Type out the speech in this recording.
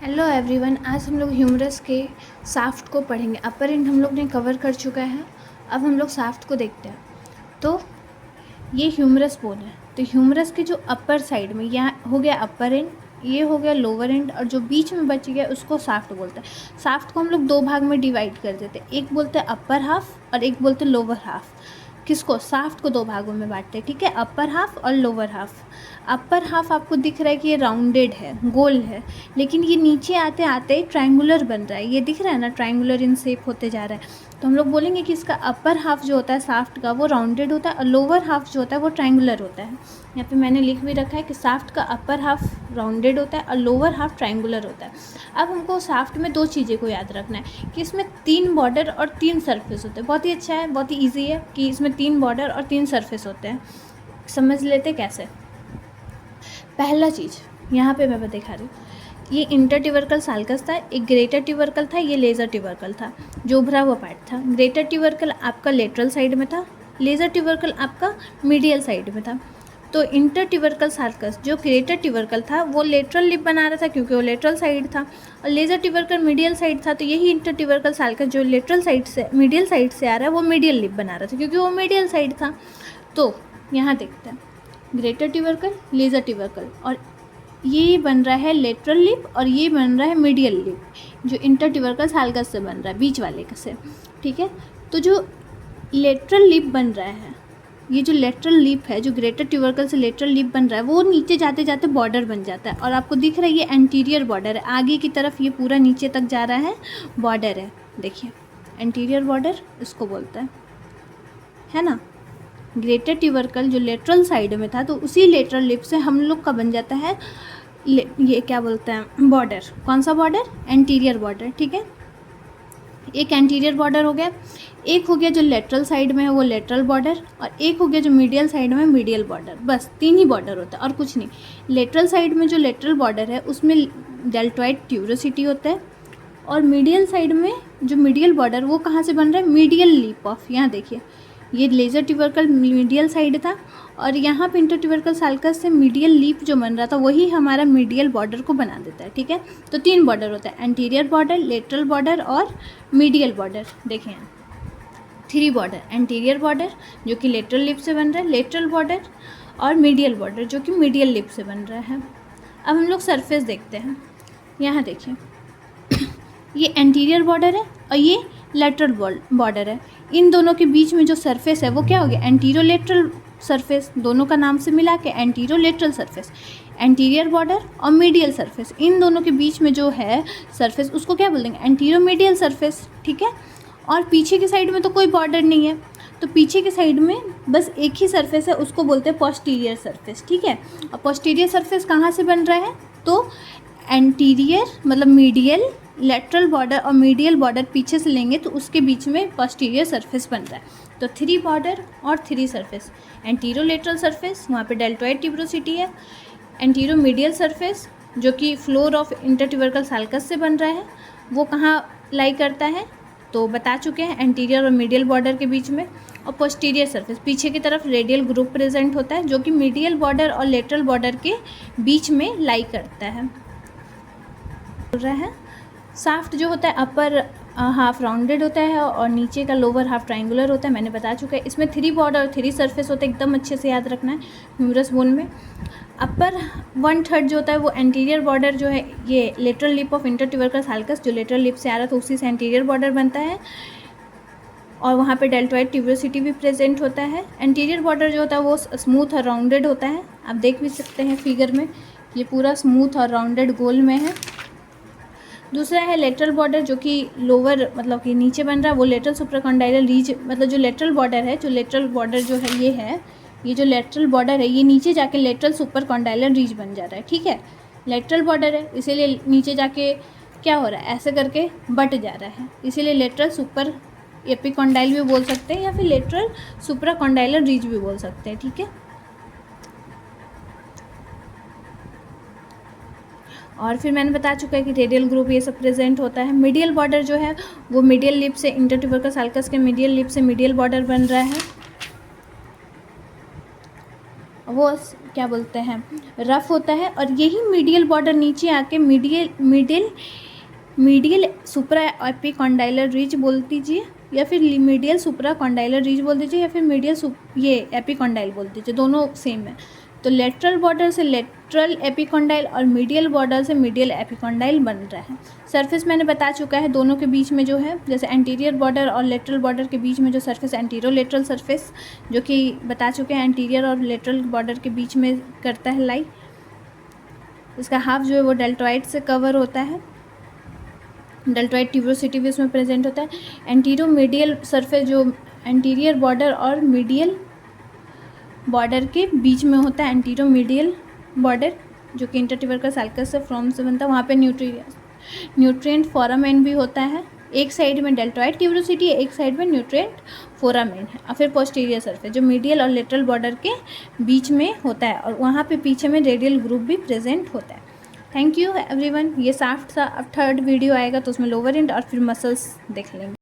Hello everyone, आज हम लोग ह्यूमरस के शाफ्ट को पढ़ेंगे। अपर एंड हम लोग ने कवर कर चुका है। अब हम लोग शाफ्ट को देखते हैं। तो ये ह्यूमरस बोन है। तो ह्यूमरस के जो अपर साइड में यहाँ हो गया अपर एंड, ये हो गया लोअर एंड, और जो बीच में बच गया उसको शाफ्ट बोलते हैं। शाफ्ट को हम लोग दो भाग में डिवाइड कर देते हैं, एक बोलते हैं अपर हाफ और एक बोलते हैं लोअर हाफ। किसको? शाफ्ट को दो भागों में बांटते हैं, ठीक है, अपर हाफ और लोअर हाफ। अपर हाफ आपको दिख रहा है कि ये राउंडेड है, गोल है, लेकिन ये नीचे आते आते ट्रायंगुलर बन रहा है। ये दिख रहा है ना, ट्रायंगुलर इन शेप होते जा रहा है। तो हम लोग बोलेंगे कि इसका अपर हाफ जो होता है शाफ्ट का वो राउंडेड होता है और लोअर हाफ जो होता है वो ट्रायंगुलर होता है। यहाँ पे मैंने लिख भी रखा है कि शाफ्ट का अपर हाफ राउंडेड होता है और लोअर हाफ ट्रायंगुलर होता है। अब हमको शाफ्ट में दो चीज़ें को याद रखना है कि इसमें 3 बॉर्डर और 3 सरफेस होते हैं। बहुत ही अच्छा है, बहुत ही ईजी है कि इसमें 3 बॉर्डर और 3 सरफेस होते हैं। समझ लेते कैसे। पहला चीज़ यहाँ पे मैं दिखा रही हूँ, ये इंटर ट्यूबरकल साल्कस था, एक ग्रेटर ट्यूबरकल था, ये लेज़र ट्यूबरकल था, जो उभरा हुआ पार्ट था। ग्रेटर ट्यूबरकल आपका लेटरल साइड में था, लेज़र ट्यूबरकल आपका मीडियल साइड में था। तो इंटर ट्यूबरकल साल्कस जो ग्रेटर ट्यूबरकल था वो लेटरल लिप बना रहा था क्योंकि वो लेटरल साइड था, और लेज़र ट्यूबरकल मीडियल साइड था। तो यही इंटर ट्यूबरकल साल्कस जो लेटरल साइड से मीडियल साइड से आ रहा है वो मीडियल लिप बना रहा था क्योंकि वो मीडियल साइड था। तो यहाँ देखते हैं, ग्रेटर ट्यूबरकल, लेज़र ट्यूबरकल, और ये बन रहा है लेटरल लिप और ये बन रहा है मीडियल लिप जो इंटर ट्यूबरकल साल्कस से बन रहा है, बीच वाले का से, ठीक है। तो जो लेटरल लिप बन रहा है, ये जो लेटरल लिप है, जो ग्रेटर ट्यूबरकल से लेटरल लिप बन रहा है, वो नीचे जाते जाते बॉर्डर बन जाता है। और आपको दिख रहा है ये एंटीरियर बॉर्डर है, आगे की तरफ ये पूरा नीचे तक जा रहा है, बॉर्डर है। देखिए एंटीरियर बॉर्डर इसको बोलते हैं, है ना। ग्रेटर ट्यूबरकल जो लेटरल साइड में था, तो उसी लेटरल लिप से हम लोग का बन जाता है ये क्या बोलते हैं, बॉर्डर। कौन सा बॉर्डर? एंटीरियर बॉर्डर, ठीक है। एक एंटीरियर बॉर्डर हो गया, एक हो गया जो लेटरल साइड में है वो लेटरल बॉर्डर, और एक हो गया जो मीडियल साइड में मीडियल बॉर्डर। बस 3 ही बॉर्डर होता है और कुछ नहीं। लेटरल साइड में जो लेटरल बॉर्डर है उसमें डेल्टॉइड ट्यूबरोसिटी होता है, और मीडियल साइड में जो मीडियल बॉर्डर वो कहाँ से बन रहा है? Medial lip of. यहाँ देखिए, ये लेज़र ट्यूबरकल मीडियल साइड था और यहाँ पे इंटर ट्यूबरकल साल्कस से मीडियल लीप जो बन रहा था वही हमारा मीडियल बॉर्डर को बना देता है, ठीक है। तो 3 बॉर्डर होता है, एंटीरियर बॉर्डर, लेटरल बॉर्डर और मीडियल बॉर्डर। देखें यहाँ 3 बॉर्डर, एंटीरियर बॉर्डर जो कि लेटरल लिप से बन रहा है, लेटरल बॉर्डर और मीडियल बॉर्डर जो कि मीडियल लिप से बन रहा है। अब हम लोग सरफेस देखते हैं। यहाँ देखिए, ये एंटीरियर बॉर्डर है और ये लेटरल बॉर्डर है। इन दोनों के बीच में जो सरफेस है वो क्या हो गया? एंटीरियो लेटरल सरफेस। दोनों का नाम से मिला के एंटीरियो लेटरल सरफेस, एंटीरियर बॉर्डर और मीडियल सरफेस, इन दोनों के बीच में जो है सरफेस उसको क्या बोल देंगे? एंटीरियो मीडियल सरफेस, ठीक है। और पीछे की साइड में तो कोई बॉर्डर नहीं है, तो पीछे की साइड में बस एक ही सरफेस है, उसको बोलते हैं पोस्टीरियर सरफेस, ठीक है। और पोस्टीरियर सरफेस कहाँ से बन रहा है? तो एंटीरियर मतलब मीडियल, लेटरल बॉर्डर और मीडियल बॉर्डर पीछे से लेंगे तो उसके बीच में पोस्टीरियर सरफेस बन रहा है। तो 3 बॉर्डर और 3 सरफेस। एंटीरियो लेटरल सरफेस, वहाँ पे डेल्टॉइड ट्यूबरोसिटी है। एंटीरियो मीडियल सरफेस जो कि फ्लोर ऑफ इंटर ट्यूबरकल साल्कस से बन रहा है, वो कहाँ लाई करता है? तो बता चुके हैं, एंटीरियर और मीडियल बॉर्डर के बीच में। और पोस्टीरियर सरफेस पीछे की तरफ रेडियल ग्रुप प्रेजेंट होता है जो कि मीडियल बॉर्डर और लेटरल बॉर्डर के बीच में लाई करता है। शाफ्ट जो होता है अपर हाफ राउंडेड होता है और नीचे का लोअर हाफ ट्रायंगुलर होता है, मैंने बता चुका है। इसमें 3 बॉर्डर और 3 सरफेस होते हैं, एकदम अच्छे से याद रखना है ह्यूमरस बोन में। अपर 1/3 जो होता है वो एंटीरियर बॉर्डर जो है, ये lateral lip of inter tubercle sulcus जो लेटरल लिप से आ रहा था उसी से एंटीरियर बॉर्डर बनता है, और वहाँ पे डेल्टॉइड ट्यूबरोसिटी भी प्रेजेंट होता है। एंटीरियर बॉर्डर जो होता है वो स्मूथ और राउंडेड होता है, आप देख भी सकते हैं फिगर में, ये पूरा स्मूथ और राउंडेड गोल में है। दूसरा है लेटरल बॉर्डर जो कि लोअर मतलब कि नीचे बन रहा है, वो लेटरल सुप्राकॉन्डाइलर रीज, मतलब जो लेटरल बॉर्डर है, जो लेटरल बॉर्डर जो है ये है, ये जो लेटरल बॉर्डर है ये नीचे जाके लेटरल सुपरकॉन्डाइलर रीज बन जा रहा है, ठीक है। लेटरल बॉर्डर है इसीलिए नीचे जाके क्या हो रहा है? ऐसे करके बट जा रहा है, इसीलिए लेटरल सुपर एपिकॉन्डाइल भी बोल सकते हैं या फिर लेटरल सुप्राकॉन्डाइलर रीज भी बोल सकते हैं, ठीक है। और फिर मैंने बता चुका है कि रेडियल ग्रुप ये सब प्रेजेंट होता है। मीडियल बॉर्डर जो है वो मीडियल लिप से इंटर ट्यूबरकल साल्कस के मीडियल लिप से मीडियल बॉर्डर बन रहा है, वो क्या बोलते हैं रफ होता है, और यही मीडियल बॉर्डर नीचे आके मीडियल सुप्रा एपिकॉन्डाइलर रिज बोल दीजिए, या फिर मीडियल सुप्रा कॉन्डाइलर रिज बोल दीजिए, या फिर ये एपिकॉन्डाइल बोल दीजिए, दोनों सेम है। तो लेटरल बॉर्डर से लेटरल एपिकॉन्डाइल और मीडियल बॉर्डर से मीडियल एपिकॉन्डाइल बन रहा है। सरफेस मैंने बता चुका है दोनों के बीच में जो है, जैसे एंटीरियर बॉर्डर और लेटरल बॉर्डर के बीच में जो सरफेस एंटीरो लेटरल सरफेस, जो कि बता चुके हैं एंटीरियर और लेटरल बॉर्डर के बीच में करता है लाई। इसका हाफ जो है वो डेल्टॉइड से कवर होता है, डेल्टॉइड ट्यूबरोसिटी भी उसमें प्रेजेंट होता है। एंटीरो मीडियल सरफेस जो एंटीरियर बॉर्डर और मीडियल बॉर्डर के बीच में होता है, एंटीरो मीडियल बॉर्डर, जो कि इंटरट्यूबरकल सल्कस से फ्रॉम से बनता है। वहाँ पे न्यूट्रिएंट फोरामेन भी होता है। एक साइड में डेल्टॉइड ट्यूबरोसिटी है, एक साइड में न्यूट्रिएंट फोरामेन है। और फिर पोस्टीरियर सरफेस जो मीडियल और लेटरल बॉर्डर के बीच में होता है, और वहाँ पे पीछे में रेडियल ग्रुप भी प्रेजेंट होता है। Thank you everyone. ये साफ्ट सा अब थर्ड वीडियो आएगा तो उसमें लोअर एंड और फिर मसल्स देख लेंगे।